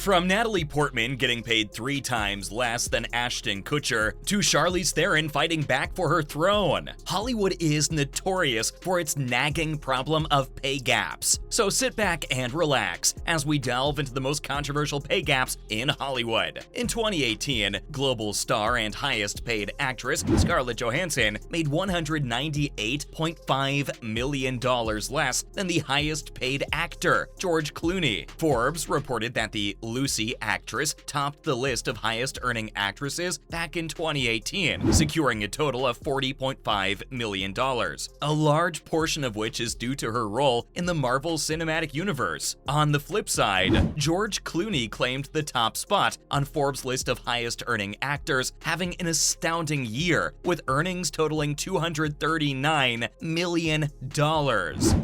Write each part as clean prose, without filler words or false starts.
From Natalie Portman getting paid 3 times less than Ashton Kutcher to Charlize Theron fighting back for her throne, Hollywood is notorious for its nagging problem of pay gaps. So sit back and relax as we delve into the most controversial pay gaps in Hollywood. In 2018, global star and highest paid actress Scarlett Johansson made $198.5 million less than the highest paid actor, George Clooney. Forbes reported that the Lucy actress topped the list of highest earning actresses back in 2018, securing a total of $40.5 million, a large portion of which is due to her role in the Marvel Cinematic Universe. On the flip side, George Clooney claimed the top spot on Forbes' list of highest earning actors, having an astounding year, with earnings totaling $239 million.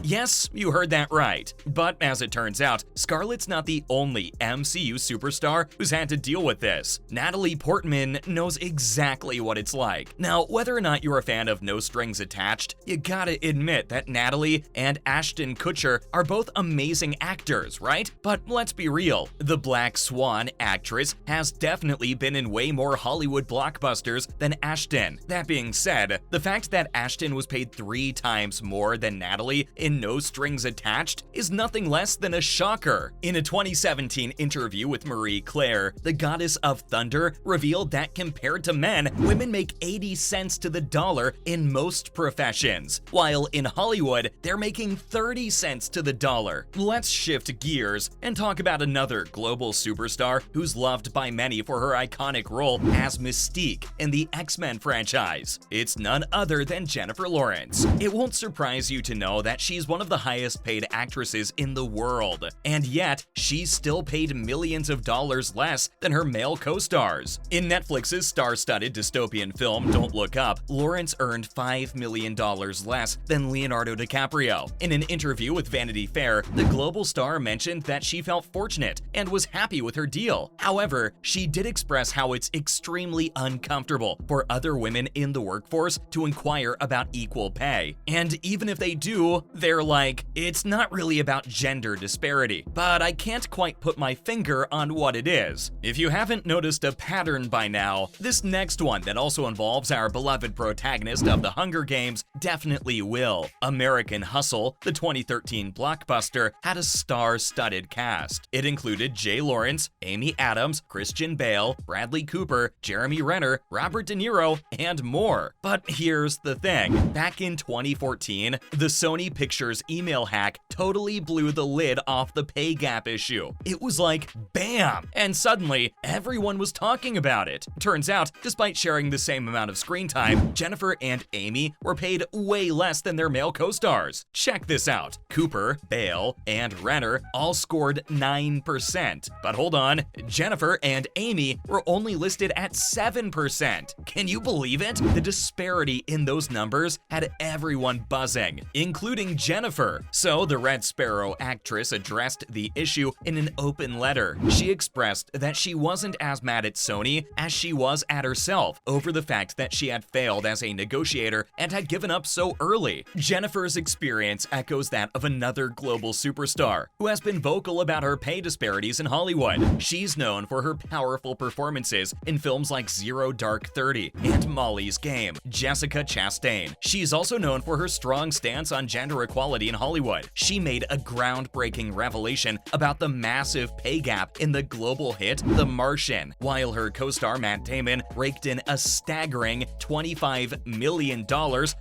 Yes, you heard that right. But as it turns out, Scarlett's not the only MCU superstar who's had to deal with this. Natalie Portman knows exactly what it's like. Now, whether or not you're a fan of No Strings Attached, you gotta admit that Natalie and Ashton Kutcher are both amazing actors, right? But let's be real, the Black Swan actress has definitely been in way more Hollywood blockbusters than Ashton. That being said, the fact that Ashton was paid 3 times more than Natalie in No Strings Attached is nothing less than a shocker. In a 2017 interview with Marie Claire, the goddess of thunder revealed that compared to men, women make 80 cents to the dollar in most professions, while in Hollywood, they're making 30 cents to the dollar. Let's shift gears and talk about another global superstar who's loved by many for her iconic role as Mystique in the X-Men franchise. It's none other than Jennifer Lawrence. It won't surprise you to know that she's one of the highest paid actresses in the world, and yet she's still paid millions of dollars less than her male co-stars. In Netflix's star-studded dystopian film Don't Look Up, Lawrence earned $5 million less than Leonardo DiCaprio. In an interview with Vanity Fair, the global star mentioned that she felt fortunate and was happy with her deal. However, she did express how it's extremely uncomfortable for other women in the workforce to inquire about equal pay. And even if they do, they're like, it's not really about gender disparity, but I can't quite put my finger on what it is. If you haven't noticed a pattern by now, this next one that also involves our beloved protagonist of The Hunger Games definitely will. American Hustle, the 2013 blockbuster, had a star-studded cast. It included Jay Lawrence, Amy Adams, Christian Bale, Bradley Cooper, Jeremy Renner, Robert De Niro, and more. But here's the thing. Back in 2014, the Sony Pictures email hack totally blew the lid off the pay gap issue. It was like, bam! And suddenly, everyone was talking about it. Turns out, despite sharing the same amount of screen time, Jennifer and Amy were paid way less than their male co-stars. Check this out. Cooper, Bale, and Renner all scored 9%. But hold on, Jennifer and Amy were only listed at 7%. Can you believe it? The disparity in those numbers had everyone buzzing, including Jennifer. So the Red Sparrow actress addressed the issue in an open letter. She expressed that she wasn't as mad at Sony as she was at herself over the fact that she had failed as a negotiator and had given up so early. Jennifer's experience echoes that of another global superstar who has been vocal about her pay disparities in Hollywood. She's known for her powerful performances in films like Zero Dark 30 and Molly's Game, Jessica Chastain. She's also known for her strong stance on gender equality in Hollywood. She made a groundbreaking revelation about the massive pay gap in the global hit The Martian, while her co-star Matt Damon raked in a staggering $25 million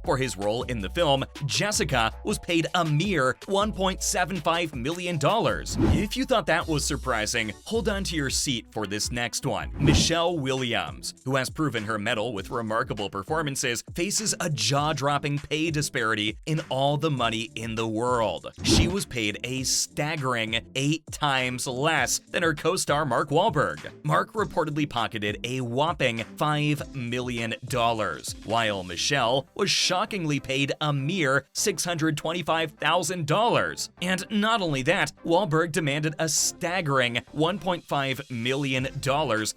for his role in the film. Jessica was paid a mere $1.75 million. If you thought that was surprising, hold on to your seat for this next one. Michelle Williams, who has proven her mettle with remarkable performances, faces a jaw-dropping pay disparity in all the money in the world. She was paid a staggering 8 times less than her co-star Mark Wahlberg. Mark reportedly pocketed a whopping $5 million, while Michelle was shockingly paid a mere $625,000. And not only that, Wahlberg demanded a staggering $1.5 million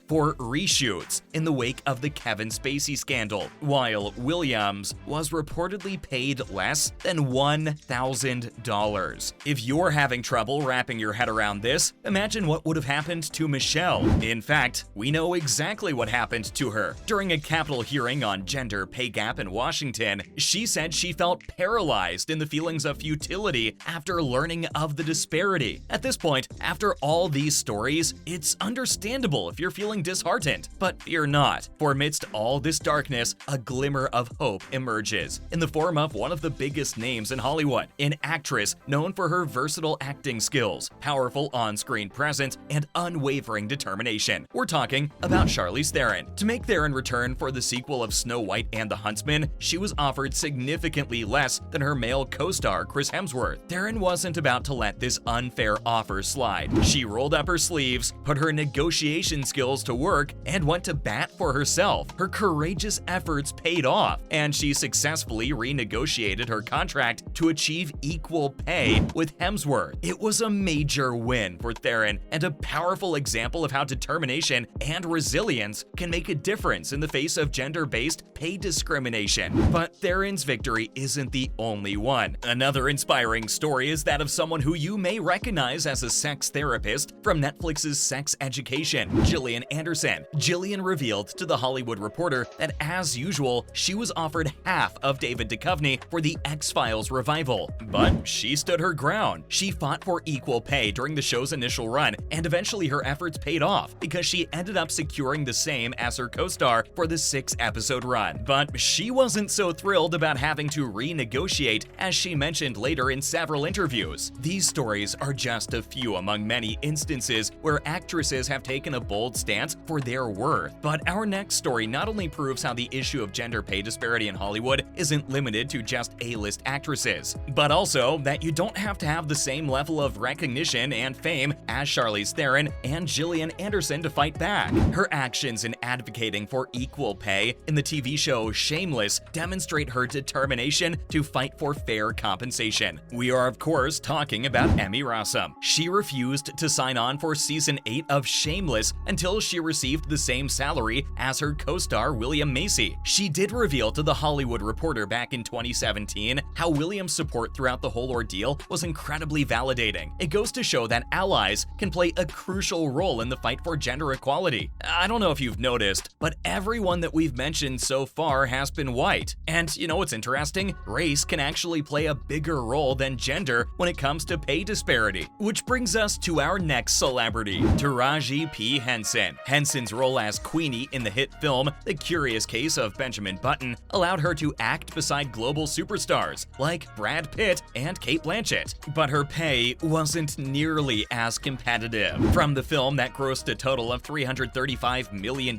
for reshoots in the wake of the Kevin Spacey scandal, while Williams was reportedly paid less than $1,000. If you're having trouble wrapping your head around this, imagine what would have happened to Michelle. In fact, we know exactly what happened to her. During a Capitol hearing on gender pay gap in Washington, she said she felt paralyzed in the feelings of futility after learning of the disparity. At this point, after all these stories, it's understandable if you're feeling disheartened. But fear not, for amidst all this darkness, a glimmer of hope emerges in the form of one of the biggest names in Hollywood, an actress known for her versatile acting skills, powerful on-screen presence, and unwavering determination. We're talking about Charlize Theron. To make Theron return for the sequel of Snow White and the Huntsman, she was offered significantly less than her male co-star Chris Hemsworth. Theron wasn't about to let this unfair offer slide. She rolled up her sleeves, put her negotiation skills to work, and went to bat for herself. Her courageous efforts paid off, and she successfully renegotiated her contract to achieve equal pay with Hemsworth. It was a major win for Theron and a powerful example of how determination and resilience can make a difference in the face of gender-based pay discrimination. But Theron's victory isn't the only one. Another inspiring story is that of someone who you may recognize as a sex therapist from Netflix's Sex Education, Gillian Anderson. Gillian revealed to The Hollywood Reporter that, as usual, she was offered half of David Duchovny for the X-Files revival. But she stood her ground. She fought for equal pay during the show's initial run, and eventually her efforts paid off because she ended up securing the same as her co-star for the 6-episode run. But she wasn't so thrilled about having to renegotiate, as she mentioned later in several interviews. These stories are just a few among many instances where actresses have taken a bold stance for their worth. But our next story not only proves how the issue of gender pay disparity in Hollywood isn't limited to just A-list actresses, but also that you don't have to have the same level of recognition and fame as Charlize Theron and Gillian Anderson to fight back. Her actions in advocating for equal pay in the TV show Shameless demonstrate her determination to fight for fair compensation. We are, of course, talking about Emmy Rossum. She refused to sign on for season 8 of Shameless until she received the same salary as her co-star William Macy. She did reveal to The Hollywood Reporter back in 2017 how William's support throughout the whole ordeal was incredibly validating. It goes to show that allies can play a crucial role in the fight for gender equality. I don't know if you've noticed, but everyone that we've mentioned so far has been white. And you know what's interesting? Race can actually play a bigger role than gender when it comes to pay disparity. Which brings us to our next celebrity, Taraji P. Henson. Henson's role as Queenie in the hit film The Curious Case of Benjamin Button allowed her to act beside global superstars like Brad Pitt and Cate Blanchett. But her pay wasn't nearly as competitive. From the film that grossed a total of $335 million,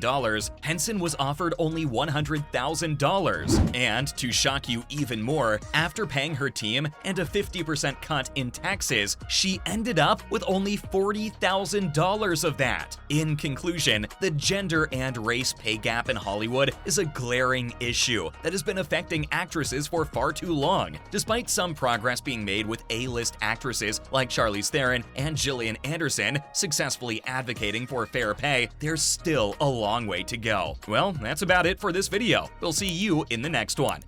Henson was offered only $100,000. And to shock you even more, after paying her team and a 50% cut in taxes, she ended up with only $40,000 of that. In conclusion, the gender and race pay gap in Hollywood is a glaring issue that has been affecting actresses for far too long. Despite some progress being made with A-list actresses like Charlize Theron and Gillian Anderson successfully advocating for fair pay, there's still a long way to go. Well, that's about it for this video. We'll see you in the next one.